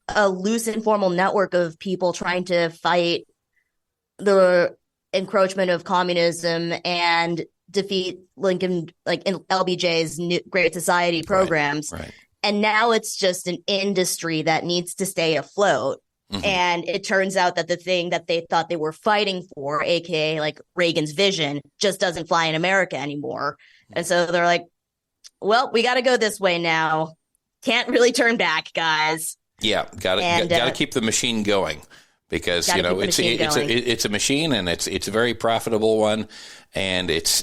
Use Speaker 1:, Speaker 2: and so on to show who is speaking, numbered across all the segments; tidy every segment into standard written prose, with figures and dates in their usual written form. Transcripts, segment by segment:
Speaker 1: a loose informal network of people trying to fight the encroachment of communism and defeat Lincoln, like in LBJ's new Great Society
Speaker 2: Right.
Speaker 1: programs.
Speaker 2: Right.
Speaker 1: And now it's just an industry that needs to stay afloat.
Speaker 2: Hmm.
Speaker 1: And it turns out that the thing that they thought they were fighting for, aka like Reagan's vision, just doesn't fly in America anymore. And so they're like, well, we got to go this way now. Can't really turn back, guys.
Speaker 2: Yeah,
Speaker 1: And
Speaker 2: got to keep the machine going because
Speaker 1: got to keep the machine going.
Speaker 2: It's a machine and it's a very profitable one, and it's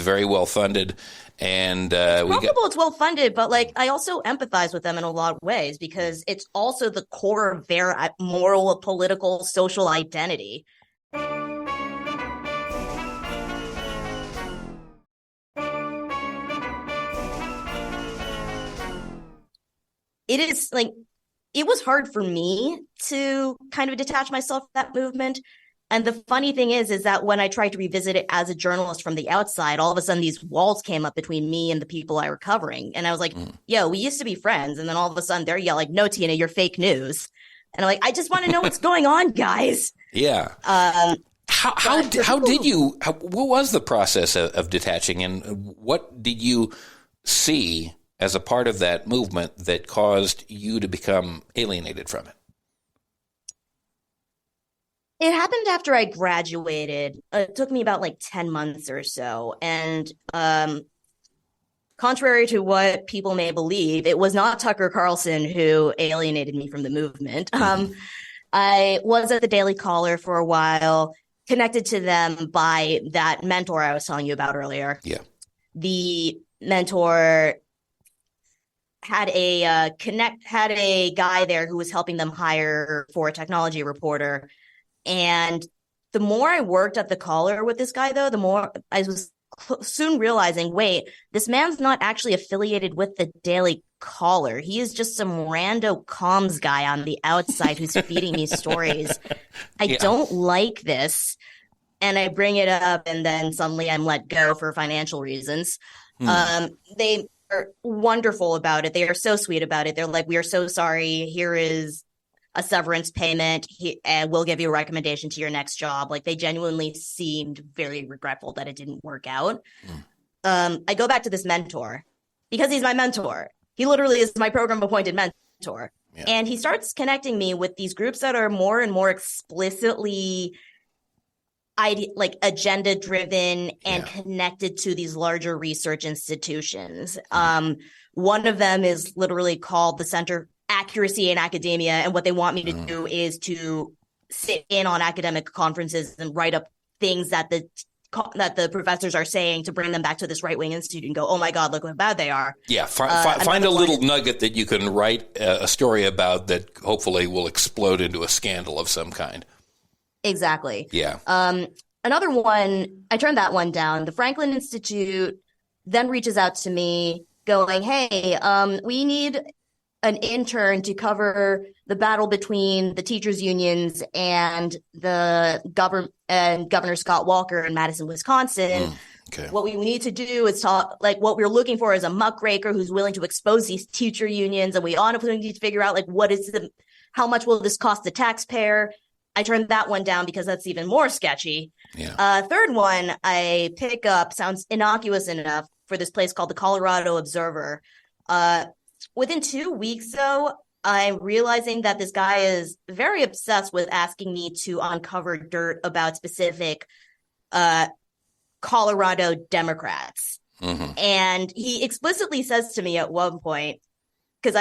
Speaker 2: very well funded, and
Speaker 1: It's well funded, but like I also empathize with them in a lot of ways because it's also the core of their moral, political, social identity. It is like it was hard for me to kind of detach myself from that movement. And the funny thing is that when I tried to revisit it as a journalist from the outside, all of a sudden these walls came up between me and the people I were covering. And I was like, yo, we used to be friends. And then all of a sudden they're yelling, no, Tina, you're fake news. And I'm like, I just want to know what's going on, guys.
Speaker 2: Yeah. What was the process of detaching, and what did you see as a part of that movement that caused you to become alienated from it?
Speaker 1: It happened after I graduated. It took me about like 10 months or so. And contrary to what people may believe, it was not Tucker Carlson who alienated me from the movement. I was at the Daily Caller for a while, connected to them by that mentor I was telling you about earlier.
Speaker 2: Yeah.
Speaker 1: The mentor had a guy there who was helping them hire for a technology reporter. And the more I worked at the Caller with this guy, though, the more I was soon realizing, wait, this man's not actually affiliated with the Daily Caller. He is just some rando comms guy on the outside who's feeding me stories. I don't like this. And I bring it up, and then suddenly I'm let go for financial reasons. They are wonderful about it. They are so sweet about it. They're like, we are so sorry. Here is a severance payment, and we'll give you a recommendation to your next job. Like, they genuinely seemed very regretful that it didn't work out. I go back to this mentor because he's my mentor. He literally is my program appointed mentor. Yeah. And he starts connecting me with these groups that are more and more explicitly agenda driven and connected to these larger research institutions. One of them is literally called the Center Accuracy in Academia, and what they want me to do is to sit in on academic conferences and write up things that the professors are saying to bring them back to this right-wing institute and go, oh my God, look how bad they are.
Speaker 2: Yeah, find a little nugget that you can write a story about that hopefully will explode into a scandal of some kind.
Speaker 1: Exactly.
Speaker 2: Yeah.
Speaker 1: Another one, I turned that one down. The Franklin Institute then reaches out to me going, hey, we need an intern to cover the battle between the teachers unions and the Governor Scott Walker in Madison, Wisconsin.
Speaker 2: Okay.
Speaker 1: What we need to do is talk, like, what we're looking for is a muckraker who's willing to expose these teacher unions. And we honestly need to figure out, like, how much will this cost the taxpayer? I turned that one down because that's even more sketchy.
Speaker 2: Yeah.
Speaker 1: Third one I pick up sounds innocuous enough for this place called the Colorado Observer. Within 2 weeks, though, I'm realizing that this guy is very obsessed with asking me to uncover dirt about specific Colorado Democrats. And he explicitly says to me at one point, because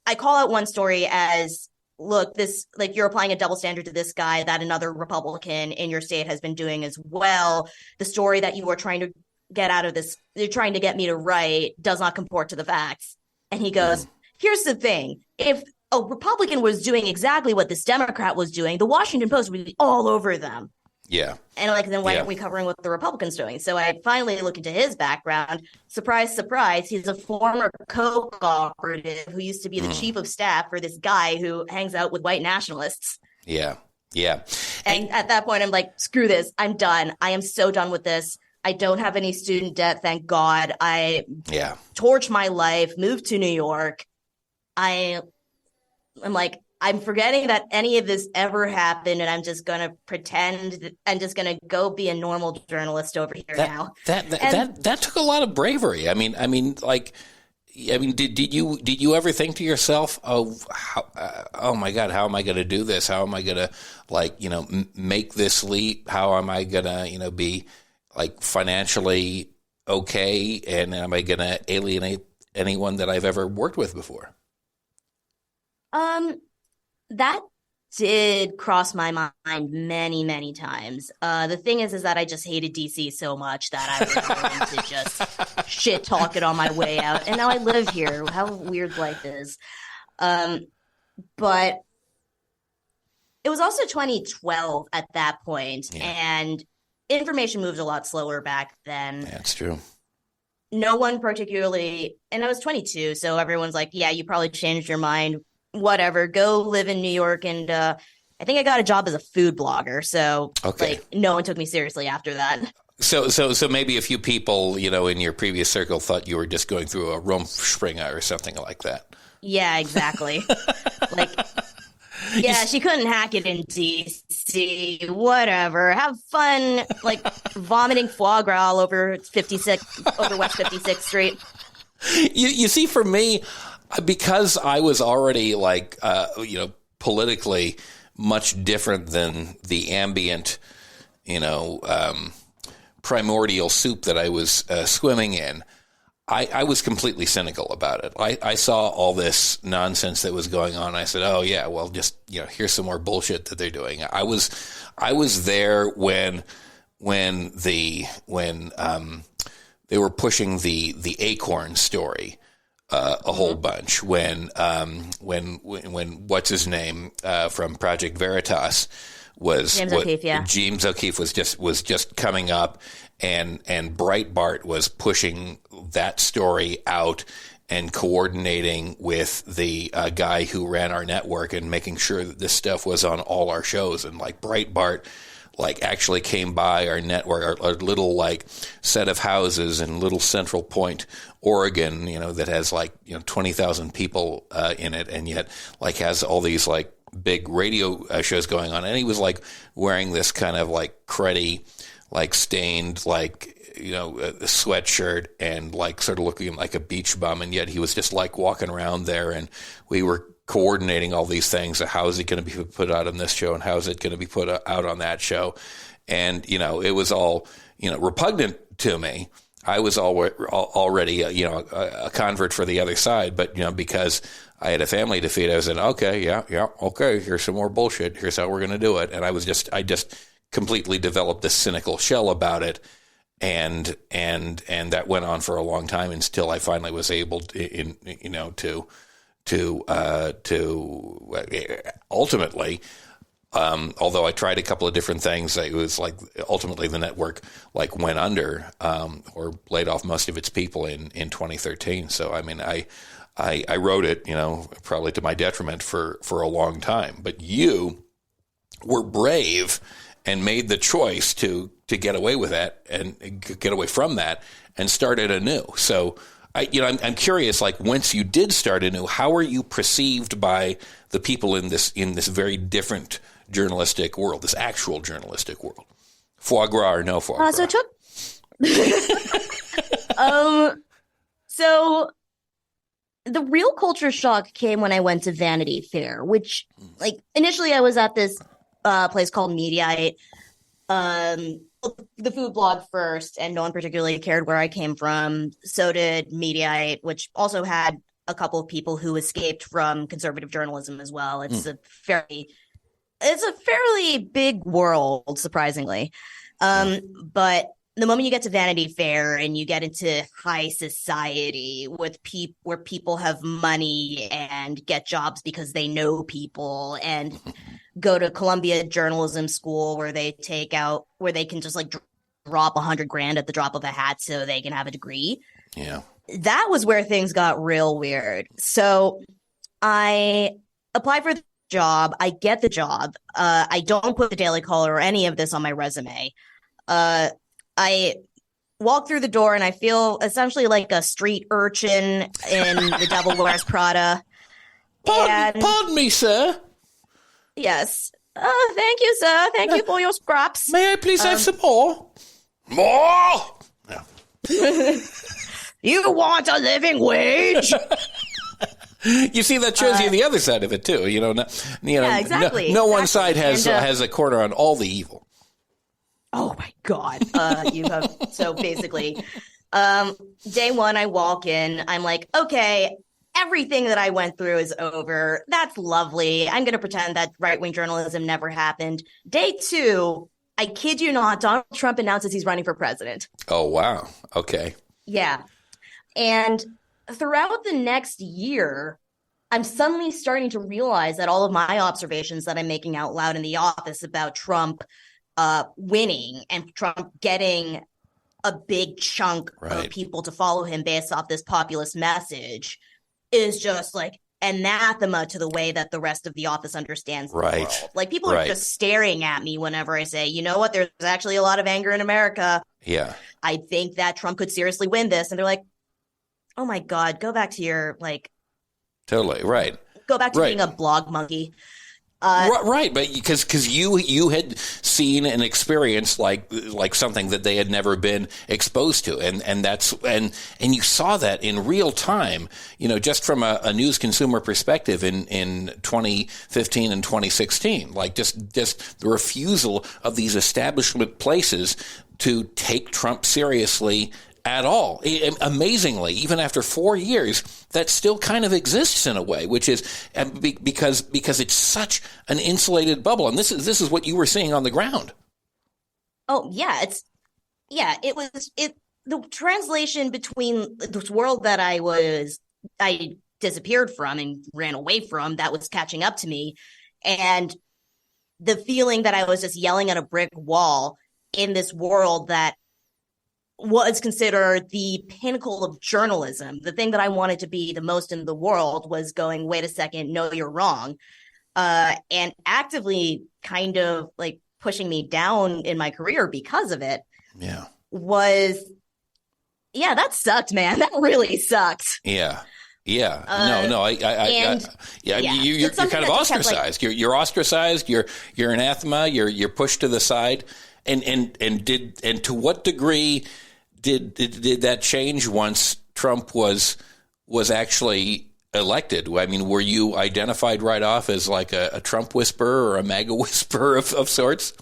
Speaker 1: I call out one story as, look, this, like, you're applying a double standard to this guy that another Republican in your state has been doing as well. The story that you are trying to get out of this, you're trying to get me to write, does not comport to the facts. And he goes, here's the thing. If a Republican was doing exactly what this Democrat was doing, the Washington Post would be all over them.
Speaker 2: Yeah.
Speaker 1: And like, then why aren't we covering what the Republicans doing? So I finally look into his background. Surprise, surprise. He's a former Coke operative who used to be the chief of staff for this guy who hangs out with white nationalists.
Speaker 2: Yeah. Yeah.
Speaker 1: And at that point, I'm like, screw this. I'm done. I am so done with this. I don't have any student debt, thank God. I torched my life, moved to New York. I I'm like, I'm forgetting that any of this ever happened, and I'm just gonna pretend that I'm just gonna go be a normal journalist over here
Speaker 2: That
Speaker 1: now.
Speaker 2: that that
Speaker 1: And
Speaker 2: that took a lot of bravery. Did you ever think to yourself, oh my God, how am I going to do this? How am I going to make this leap? How am I going to be like financially okay? And am I going to alienate anyone that I've ever worked with before?
Speaker 1: um, that did cross my mind many, many times. The thing is that I just hated DC so much that I was willing to just shit talk it on my way out. And now I live here. How weird life is. Um, but it was also 2012 at that point,
Speaker 2: Yeah,
Speaker 1: and information moved a lot slower back then.
Speaker 2: that's true.
Speaker 1: No one particularly, and I was 22, so everyone's like, yeah, you probably changed your mind, whatever, go live in New York. And I think I got a job as a food blogger, so
Speaker 2: Okay.
Speaker 1: like no one took me seriously after that.
Speaker 2: So maybe a few people, in your previous circle thought you were just going through a Rumspringa or something like that.
Speaker 1: Yeah, exactly. Like, yeah, she couldn't hack it in DC. Whatever. Have fun, like vomiting foie gras all over 56 over West 56th Street.
Speaker 2: You see, for me, because I was already politically much different than the ambient, you know, um, primordial soup that I was swimming in. I was completely cynical about it. I saw all this nonsense that was going on. I said, "Oh yeah, well, just here's some more bullshit that they're doing." I was there when they were pushing the Acorn story a whole
Speaker 1: Mm-hmm.
Speaker 2: bunch. When what's his name from Project Veritas was
Speaker 1: James
Speaker 2: what
Speaker 1: O'Keefe, yeah.
Speaker 2: James O'Keefe was just coming up, and Breitbart was pushing that story out and coordinating with the guy who ran our network and making sure that this stuff was on all our shows. And like Breitbart actually came by our network, our little set of houses in Little Central Point, Oregon, that has 20,000 people in it, and yet has all these big radio shows going on. And he was wearing this kind of cruddy, stained, a sweatshirt and sort of looking like a beach bum. And yet he was just walking around there, and we were coordinating all these things. How is it going to be put out on this show, and how is it going to be put out on that show? And, it was all, repugnant to me. I was already, a convert for the other side, but, because I had a family to feed, I said, okay, yeah, okay, here's some more bullshit. Here's how we're going to do it. And I just completely developed this cynical shell about it. And that went on for a long time until I finally was able to ultimately, although I tried a couple of different things, it was ultimately the network went under or laid off most of its people in 2013. So I mean, I wrote it, probably to my detriment for a long time. But you were brave and made the choice to get away with that and get away from that and start it anew. So I'm curious, once you did start anew, how are you perceived by the people in this very different journalistic world, this actual journalistic world? Foie gras or no foie gras?
Speaker 1: So it took so the real culture shock came when I went to Vanity Fair, which initially I was at this place called Mediaite, the food blog first, and no one particularly cared where I came from. So did Mediaite, which also had a couple of people who escaped from conservative journalism as well. It's a fairly big world, surprisingly. But the moment you get to Vanity Fair and you get into high society with where people have money and get jobs because they know people, and go to Columbia Journalism School where they can just drop $100,000 at the drop of a hat so they can have a degree.
Speaker 2: Yeah.
Speaker 1: That was where things got real weird. So I applied for the job. I get the job. I don't put the Daily Caller or any of this on my resume. I walk through the door and I feel essentially like a street urchin in The Devil Wears Prada. And
Speaker 2: pardon me, sir.
Speaker 1: yes, thank you, sir. Thank you for your scraps.
Speaker 2: May I please have some more? More? No.
Speaker 1: You want a living wage?
Speaker 2: You see, that shows you the other side of it too.
Speaker 1: Yeah, exactly.
Speaker 2: No one
Speaker 1: Exactly.
Speaker 2: side has a corner on all the evil.
Speaker 1: Oh my God. You have so basically, day one, I walk in, I'm like, okay, everything that I went through is over. That's lovely. I'm going to pretend that right-wing journalism never happened. Day two, I kid you not, Donald Trump announces he's running for president.
Speaker 2: Oh, wow. Okay.
Speaker 1: Yeah. And throughout the next year, I'm suddenly starting to realize that all of my observations that I'm making out loud in the office about Trump winning and Trump getting a big chunk of people to follow him based off this populist message is just like anathema to the way that the rest of the office understands the world. Like, people are just staring at me whenever I say, you know what, there's actually a lot of anger in America.
Speaker 2: Yeah.
Speaker 1: I think that Trump could seriously win this. And they're like, oh my God, go back to your, like...
Speaker 2: Totally, right.
Speaker 1: Go back to being a blog monkey.
Speaker 2: Right, but because you had seen and experienced like something that they had never been exposed to, and you saw that in real time, just from a news consumer perspective in 2015 and 2016, like just the refusal of these establishment places to take Trump seriously at all. Amazingly, even after 4 years, that still kind of exists in a way, which is because it's such an insulated bubble. And this is what you were seeing on the ground.
Speaker 1: Oh yeah, the translation between this world that I disappeared from and ran away from, that was catching up to me, and the feeling that I was just yelling at a brick wall in this world that was considered the pinnacle of journalism. The thing that I wanted to be the most in the world was going, wait a second, no, you're wrong. And actively kind of like pushing me down in my career because of it.
Speaker 2: Yeah.
Speaker 1: That sucked, man. That really sucked.
Speaker 2: Yeah. Yeah. You're kind of ostracized. You're ostracized. You're anathema. You're pushed to the side. And to what degree did that change once Trump was actually elected? I mean, were you identified right off as like a Trump whisperer or a MAGA whisperer of sorts?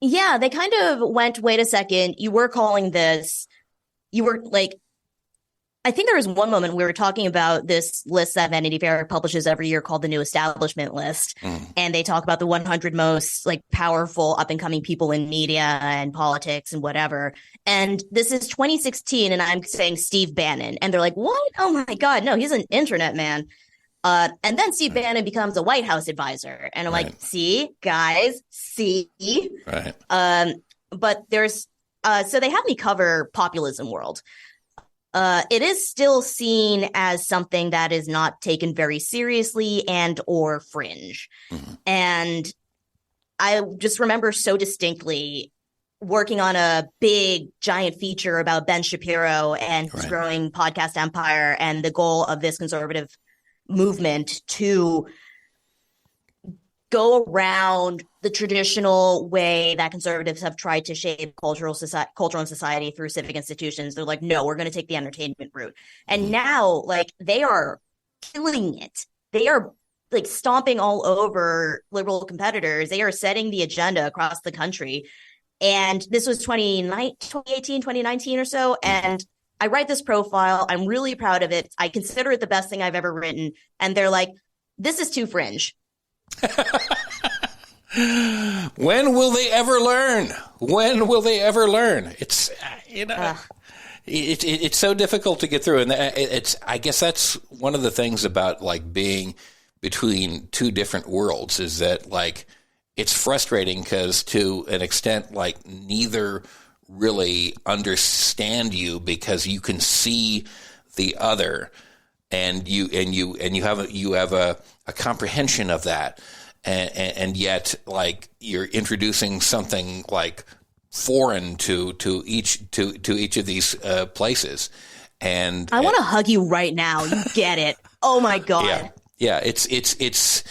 Speaker 1: Yeah, they kind of went, wait a second, you were calling this, you were like, I think there was one moment we were talking about this list that Vanity Fair publishes every year called the New Establishment List. And they talk about the 100 most like powerful up and coming people in media and politics and whatever. And this is 2016 and I'm saying Steve Bannon. And they're like, what? Oh my God, no, he's an internet man. And then Steve Bannon becomes a White House advisor. And I'm like, see, guys, see.
Speaker 2: Right.
Speaker 1: But there's, so they have me cover populism world. It is still seen as something that is not taken very seriously and or fringe. And I just remember so distinctly working on a big, giant feature about Ben Shapiro and his growing podcast empire and the goal of this conservative movement to go around the traditional way that conservatives have tried to shape culture and society through civic institutions. They're like, no, we're going to take the entertainment route. And now, like, they are killing it. They are like stomping all over liberal competitors. They are setting the agenda across the country. And this was 2018, 2019 or so. And I write this profile. I'm really proud of it. I consider it the best thing I've ever written. And they're like, this is too fringe.
Speaker 2: When will they ever learn? When will they ever learn? It's it's so difficult to get through, and I guess that's one of the things about like being between two different worlds is that like it's frustrating because to an extent like neither really understand you because you can see the other and you have a comprehension of that. And yet, like you're introducing something like foreign to each of these places, and
Speaker 1: I want to hug you right now. You get it? Oh my God!
Speaker 2: Yeah, it's